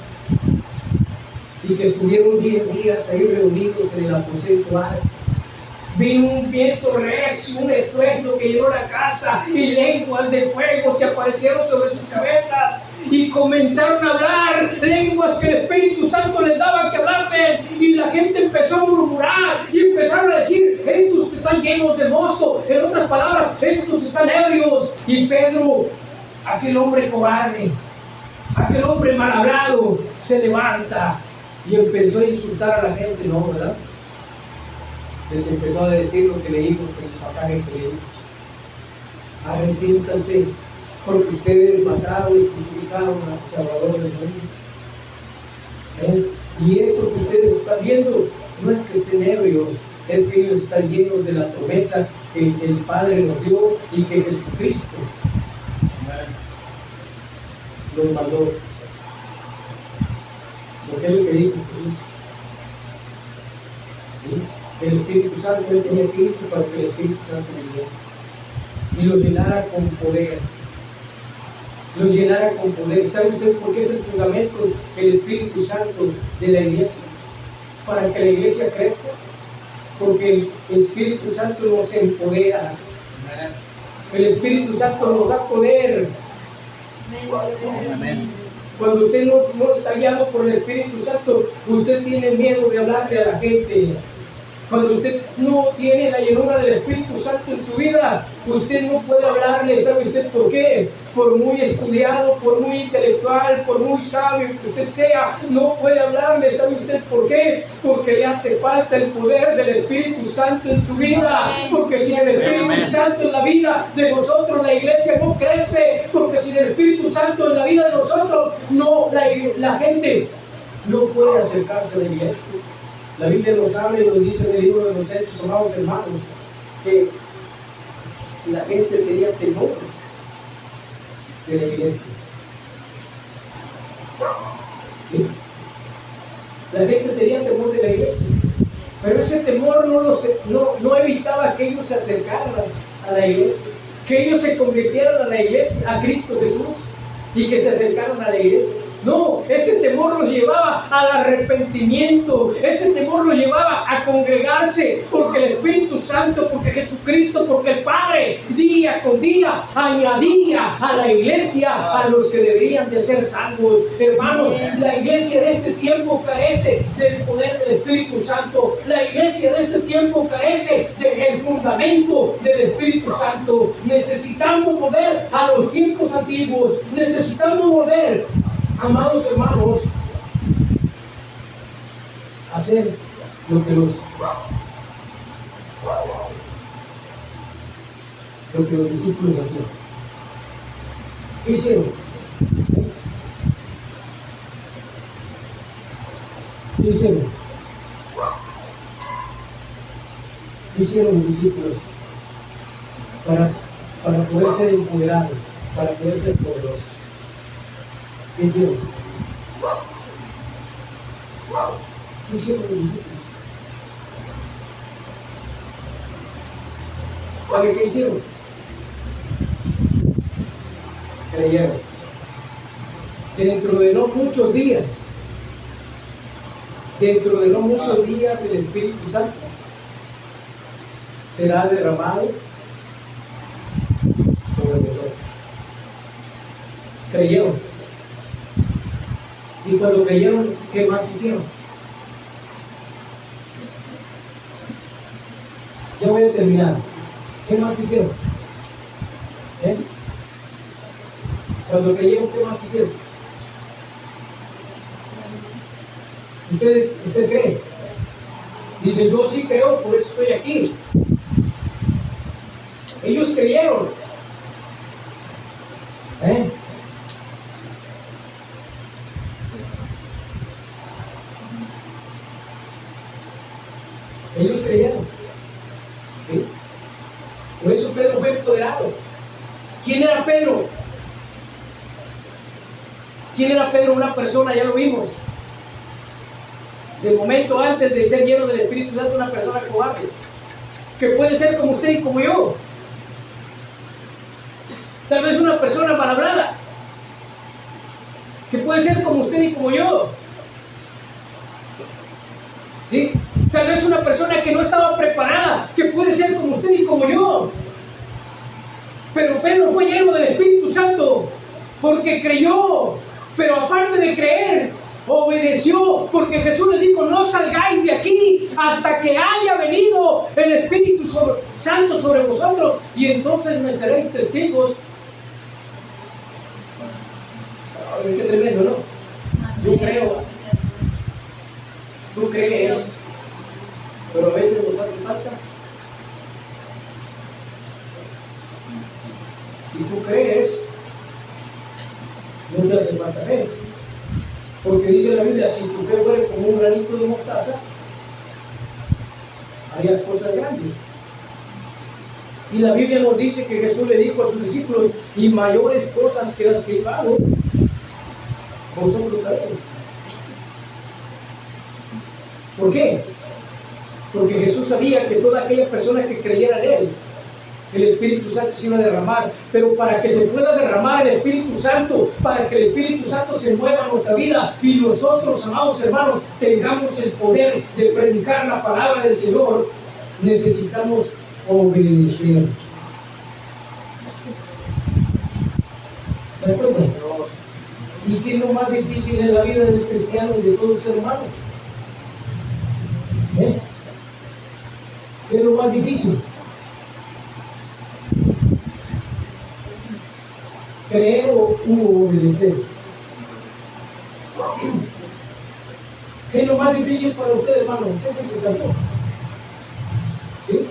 y que estuvieron 10 días ahí reunidos en el aposento alto, vino un viento recio, un estruendo que llenó la casa, y lenguas de fuego se aparecieron sobre sus cabezas y comenzaron a hablar lenguas que el Espíritu Santo les daba que hablasen. Y la gente empezó a murmurar y empezaron a decir: estos están llenos de mosto. En otras palabras, estos están ebrios. Y Pedro, aquel hombre cobarde, aquel hombre mal hablado, se levanta y empezó a insultar a la gente. No, ¿verdad? Les empezó a decir lo que leímos en el pasaje que leímos: arrepiéntanse, porque ustedes mataron y crucificaron al Salvador del mundo. Y esto que ustedes están viendo no es que estén ebrios, es que ellos están llenos de la promesa que el Padre nos dio y que Jesucristo nos mandó. Porque es lo que dijo Jesús. ¿Sí? El Espíritu Santo, él tenía que irse para que el Espíritu Santo viniera y lo llenara con poder. Lo llenara con poder. ¿Sabe usted por qué es el fundamento del Espíritu Santo de la iglesia? Para que la iglesia crezca. Porque el Espíritu Santo nos empodera. El Espíritu Santo nos da poder. Amén. Cuando usted no está guiado por el Espíritu Santo, usted tiene miedo de hablarle a la gente. Cuando usted no tiene la llenura del Espíritu Santo en su vida, usted no puede hablarle. ¿Sabe usted por qué? Por muy estudiado, por muy intelectual, por muy sabio que usted sea, no puede hablarle. ¿Sabe usted por qué? Porque le hace falta el poder del Espíritu Santo en su vida. Porque sin el Espíritu Santo en la vida de nosotros, la iglesia no crece. Porque sin el Espíritu Santo en la vida de nosotros, la gente no puede acercarse a la iglesia. La Biblia nos habla y nos dice en el libro de los Hechos, amados hermanos, que la gente tenía temor de la iglesia. ¿Sí? La gente tenía temor de la iglesia. Pero ese temor no evitaba que ellos se acercaran a la iglesia, que ellos se convirtieran a la iglesia, a Cristo Jesús, y que se acercaran a la iglesia. No, ese temor los llevaba al arrepentimiento, ese temor los llevaba a congregarse, porque el Espíritu Santo, porque Jesucristo, porque el Padre, día con día, añadía a la iglesia a los que deberían de ser salvos. Hermanos, la iglesia de este tiempo carece del poder del Espíritu Santo. La iglesia de este tiempo carece del fundamento del Espíritu Santo. Necesitamos volver a los tiempos antiguos, necesitamos volver, amados hermanos, hacer lo que los discípulos hacían. ¿Qué hicieron? ¿Qué hicieron? ¿Qué hicieron los discípulos para poder ser empoderados, para poder ser poderosos? ¿Qué hicieron? ¿Qué hicieron los discípulos? ¿Sabe qué hicieron? Creyeron. Dentro de no muchos días, el Espíritu Santo será derramado sobre nosotros. Creyeron. Y cuando creyeron, ¿qué más hicieron? Ya voy a terminar. ¿Qué más hicieron? Cuando creyeron, ¿qué más hicieron? ¿Usted cree? Dice, yo sí creo, por eso estoy aquí. Ellos creyeron. Ellos creyeron. ¿Sí? Por eso Pedro fue empoderado. ¿Quién era Pedro? ¿Quién era Pedro? Una persona, ya lo vimos. De momento, antes de ser lleno del Espíritu Santo, una persona cobarde, que puede ser como usted y como yo. Tal vez una persona mal hablada, que puede ser como usted y como yo. ¿Sí? Tal vez una persona que no estaba preparada, que puede ser como usted y como yo. Pero Pedro fue lleno del Espíritu Santo porque creyó. Pero aparte de creer, obedeció, porque Jesús le dijo, no salgáis de aquí hasta que haya venido el Espíritu Santo sobre vosotros, y entonces me seréis testigos. Ay, qué tremendo, ¿no? Yo creo. Tú crees, pero a veces nos hace falta. Si tú crees, no te hace falta fe. Porque dice la Biblia, si tu fe fuera como un granito de mostaza, haría cosas grandes. Y la Biblia nos dice que Jesús le dijo a sus discípulos, y mayores cosas que las que yo hago, vosotros sabéis. ¿Por qué? Porque Jesús sabía que toda aquella persona que creyera en Él, el Espíritu Santo se iba a derramar. Pero para que se pueda derramar el Espíritu Santo, para que el Espíritu Santo se mueva en nuestra vida y nosotros, amados hermanos, tengamos el poder de predicar la palabra del Señor, necesitamos obedecer. ¿Se acuerdan? ¿Y qué es lo más difícil en la vida del cristiano y de todo ser humano? ¿Qué es lo más difícil? ¿Creer o obedecer? ¿Qué es lo más difícil para usted, hermano? Usted es el que cantó. ¿Sí?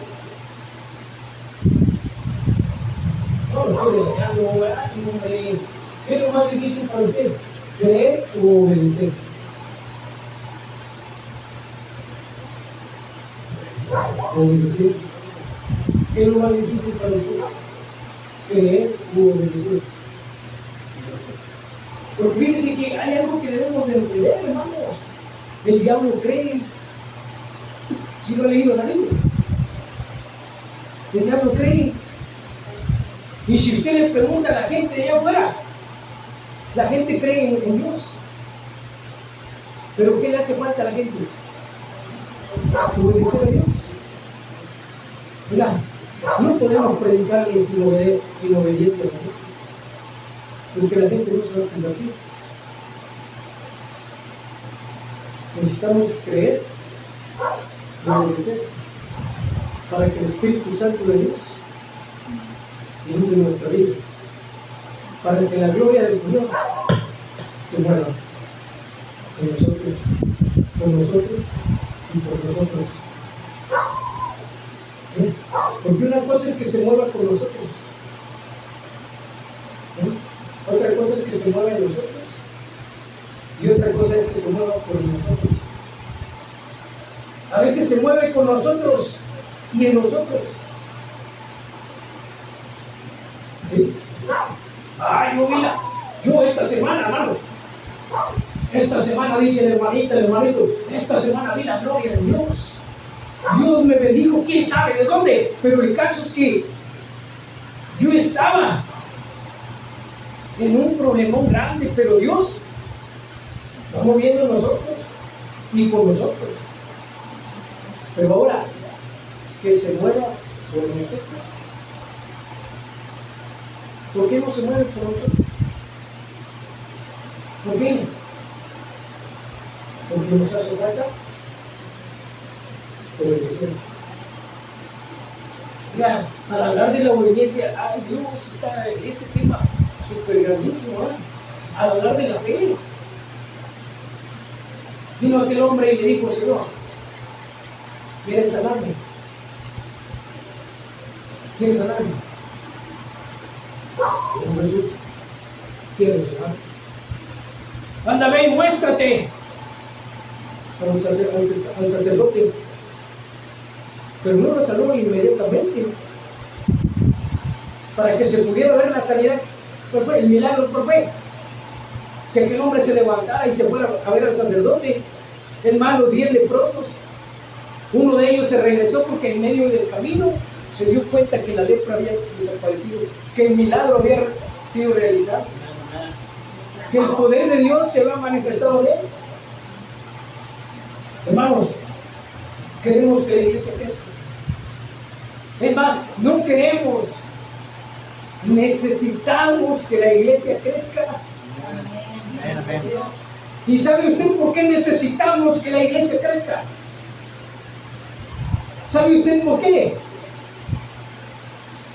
No, no estoy dejando, hombre. ¿Qué es lo más difícil para usted? ¿Creer o obedecer? Obedecer. ¿Qué es lo más difícil para usted? Creer o obedecer. Porque fíjense que hay algo que debemos de entender, hermanos. El diablo cree. Si lo he leído en la Biblia. El diablo cree. Y si usted le pregunta a la gente de allá afuera, la gente cree en Dios. Pero ¿qué le hace falta a la gente? Obedecer a Dios. Mira, no podemos predicarle sin obediencia a Dios. Porque la gente no se va a convertir. Necesitamos creer y obedecer para que el Espíritu Santo de Dios ilumine nuestra vida, para que la gloria del Señor se mueva con nosotros y por nosotros. Porque una cosa es que se mueva con nosotros, otra cosa es que se mueva en nosotros y otra cosa es que se mueva por nosotros. A veces se mueve con nosotros y en nosotros. ¿Sí? Mira, yo esta semana, hermano, esta semana dice el hermanito, esta semana vi la gloria de Dios. Dios me bendijo, quién sabe de dónde, pero el caso es que yo estaba en un problemón grande, pero Dios está moviendo en nosotros y con nosotros. Pero ahora, que se mueva por nosotros. ¿Por qué no se mueve por nosotros? ¿Por qué? Porque nos hace falta obedecer. Mira, al hablar de la obediencia, ay Dios, está ese tema súper grandísimo, ¿eh? Al hablar de la fe, vino aquel hombre y le dijo: Señor, ¿quieres sanarme? ¿Quieres sanarme? Dijo Jesús: quiero sanarme. Ándame y muéstrate al sacerdote. Pero no lo sanó inmediatamente. Para que se pudiera ver la sanidad, el milagro, ¿por qué? Que aquel hombre se levantara y se fuera a ver al sacerdote. Es más, los 10 leprosos, uno de ellos se regresó porque en medio del camino se dio cuenta que la lepra había desaparecido, que el milagro había sido realizado, que el poder de Dios se había manifestado en él. Hermanos, queremos que la iglesia crezca. Es más, no queremos, necesitamos que la iglesia crezca. ¿Y sabe usted por qué necesitamos que la iglesia crezca? ¿Sabe usted por qué?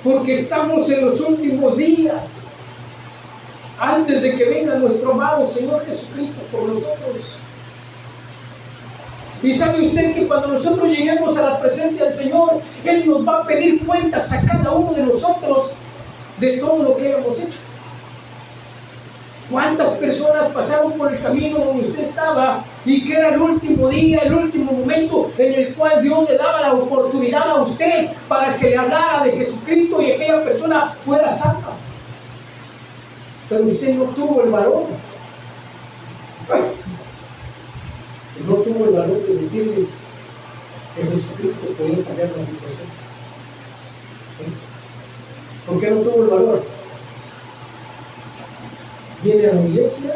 Porque estamos en los últimos días, antes de que venga nuestro amado Señor Jesucristo por nosotros. Y sabe usted que cuando nosotros lleguemos a la presencia del Señor, Él nos va a pedir cuentas a cada uno de nosotros de todo lo que hemos hecho. ¿Cuántas personas pasaron por el camino donde usted estaba y que era el último día, el último momento en el cual Dios le daba la oportunidad a usted para que le hablara de Jesucristo y aquella persona fuera salva? Pero usted no tuvo el valor. No tuvo el valor de decirle que Jesucristo podía cambiar la situación. ¿Por qué no tuvo el valor? Viene a la iglesia,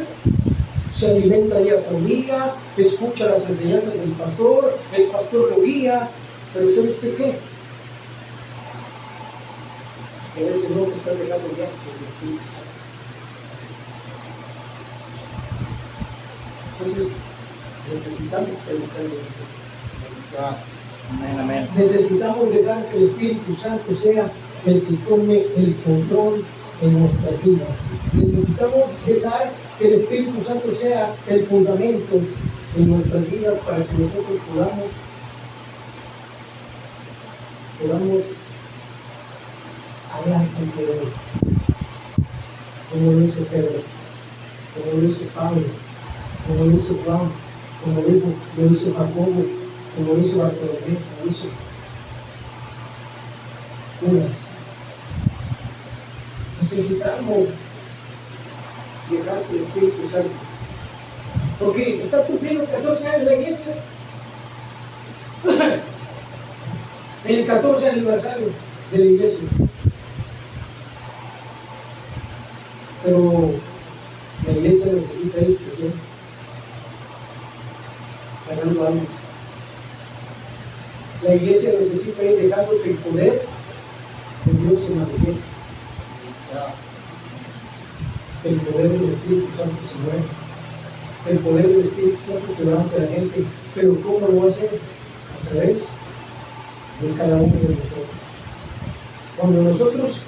se alimenta día por día, escucha las enseñanzas del pastor, el pastor lo guía, pero ¿sabe usted qué? Que ese no está dejando ya por el Espíritu Santo. Entonces, necesitamos predicar el Evangelio. Amén, amén. Necesitamos dejar que el Espíritu Santo sea el que tome el control en nuestras vidas. Necesitamos dejar que el Espíritu Santo sea el fundamento en nuestras vidas para que nosotros podamos hablar con poder, como lo hizo Pedro, como lo hizo Pablo, como lo hizo Juan, como lo hizo Jacobo, como lo hizo Bartolomé, como lo hizo Judas. Necesitamos dejar que el Espíritu Santo, porque está cumpliendo 14 años la iglesia, el 14 aniversario de la iglesia, pero la iglesia necesita ir creciendo, ganando almas. La iglesia necesita ir dejando que el poder de Dios se manifieste, que el poder del Espíritu Santo se mueva, el poder del Espíritu Santo que levante a la gente. Pero ¿cómo lo va a hacer? A través de cada uno de nosotros. Cuando nosotros,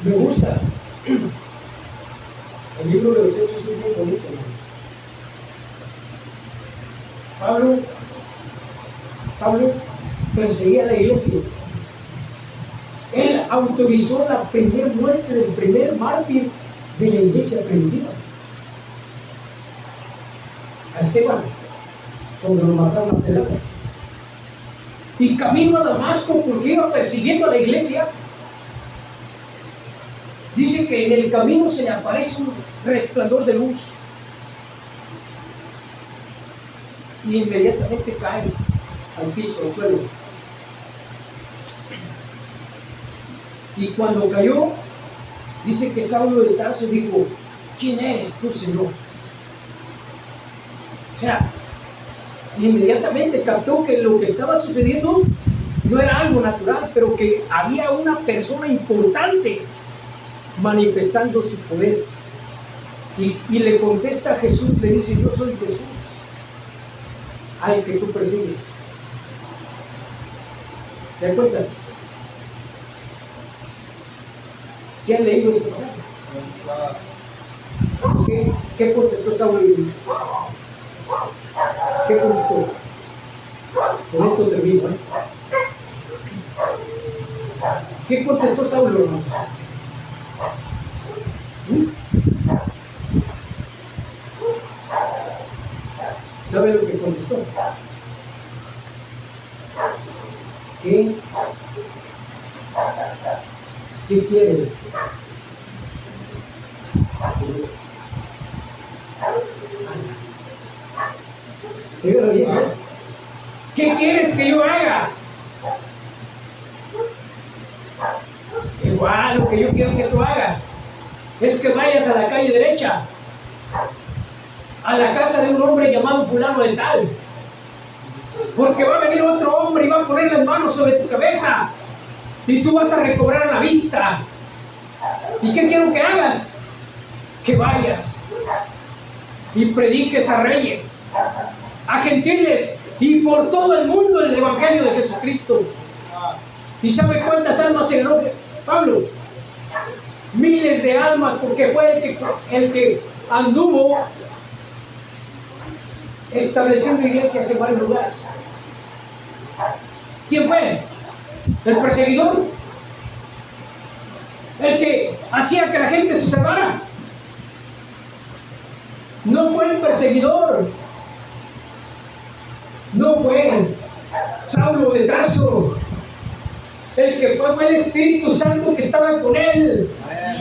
me gusta, el libro de los Hechos es muy bonito, ¿no? Pablo perseguía a la iglesia. Él autorizó la primera muerte del primer mártir de la iglesia primitiva, a Esteban, cuando lo mataron a pedradas. Y camino a Damasco, porque iba persiguiendo a la iglesia, dice que en el camino se le aparece un resplandor de luz y inmediatamente cae al piso, al suelo. Y cuando cayó, dice que Saulo de Tarso dijo: ¿quién eres tú, Señor? O sea, inmediatamente captó que lo que estaba sucediendo no era algo natural, pero que había una persona importante manifestando su poder. Y le contesta a Jesús, le dice: yo soy Jesús al que tú persigues. ¿Se dan cuenta? ¿Se han leído ese pasaje? ¿Qué contestó Saulo? ¿Qué contestó? Con esto termino, ¿eh? ¿Qué contestó Saulo, hermanos? ¿Sabe lo que contestó? ¿Qué quieres? Dígalo bien, ¿eh? ¿Qué quieres que yo haga? Igual, lo que yo quiero que tú hagas es que vayas a la calle derecha, a la casa de un hombre llamado fulano de tal, porque va a venir otro hombre y va a poner las manos sobre tu cabeza y tú vas a recobrar la vista. ¿Y qué quiero que hagas? Que vayas y prediques a reyes, a gentiles y por todo el mundo el evangelio de Jesucristo. ¿Y sabe cuántas almas se ganó Pablo? Miles de almas, porque fue el que anduvo estableciendo iglesias en varios lugares. ¿Quién fue? ¿El perseguidor? ¿El que hacía que la gente se salvara? No fue el perseguidor, no fue Saulo de Tarso. El que fue el Espíritu Santo que estaba con él,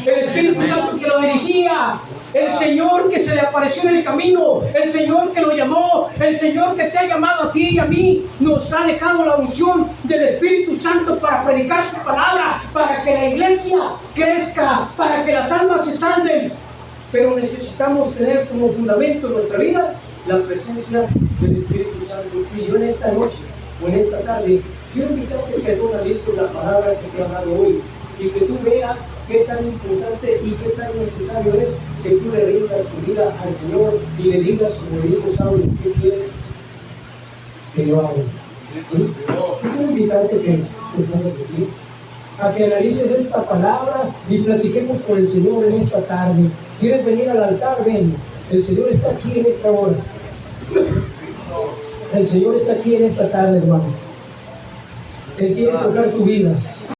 el Espíritu Santo que lo dirigía, el Señor que se le apareció en el camino, el Señor que lo llamó, el Señor que te ha llamado a ti y a mí. Nos ha dejado la unción del Espíritu Santo para predicar su palabra, para que la iglesia crezca, para que las almas se salven. Pero necesitamos tener como fundamento en nuestra vida la presencia del Espíritu Santo. Y yo en esta noche o en esta tarde quiero invitarte a que tú analices la palabra que te he hablado hoy y que tú veas qué tan importante y qué tan necesario es que tú le rindas tu vida al Señor y le digas, como le dijo Saulo, ¿qué quieres que yo haga? ¿Sí? Yo quiero invitarte que te pongas de pie, a que analices esta palabra y platiquemos con el Señor en esta tarde. ¿Quieres venir al altar? Ven. El Señor está aquí en esta hora. El Señor está aquí en esta tarde, hermano. Él quiere tocar tu vida.